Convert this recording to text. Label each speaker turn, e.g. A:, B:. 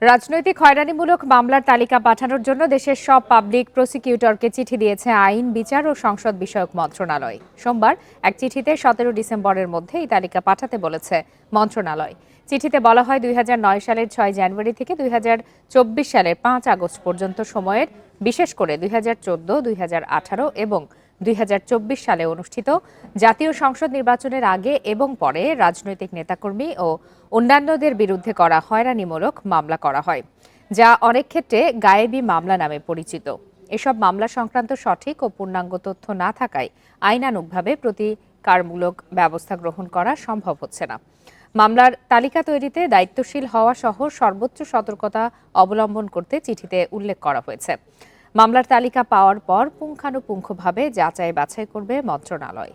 A: রাজনৈতিক হয়রানিমূলক মামলার তালিকা পাঠানোর জন্য দেশের সব পাবলিক প্রসিকিউটরকে চিঠি দিয়েছে আইন, বিচার ও সংসদ বিষয়ক মন্ত্রণালয়। সোমবার এক চিঠিতে 17 ডিসেম্বরের মধ্যে এই তালিকা পাঠাতে বলেছে মন্ত্রণালয়। চিঠিতে বলা হয় 2009 সালের 6 জানুয়ারি থেকে 2024 সালের 5 আগস্ট পর্যন্ত সময়ের, বিশেষ করে 2014, 2018 এবং 2024 সালে অনুষ্ঠিত জাতীয় সংসদ নির্বাচনের আগে এবং পরে রাজনৈতিক নেতাকর্মী ও অন্যান্যদের বিরুদ্ধে করা হয়রানিমূলক মামলা করা হয়, যা অনেক ক্ষেত্রে গায়েবী মামলা নামে পরিচিত। এসব মামলা সংক্রান্ত সঠিক ও পূর্ণাঙ্গ তথ্য না থাকায় আইনানুগভাবে প্রতিকারমূলক ব্যবস্থা গ্রহণ করা সম্ভব হচ্ছে না। মামলার তালিকা তৈরিতে দায়িত্বশীল হওয়া সহ সর্বোচ্চ সতর্কতা অবলম্বন করতে চিঠিতে উল্লেখ করা হয়েছে। মামলার তালিকা পাওয়ার পর পুঙ্খানুপুঙ্খভাবে যাচাই বাছাই করবে মন্ত্রণালয়।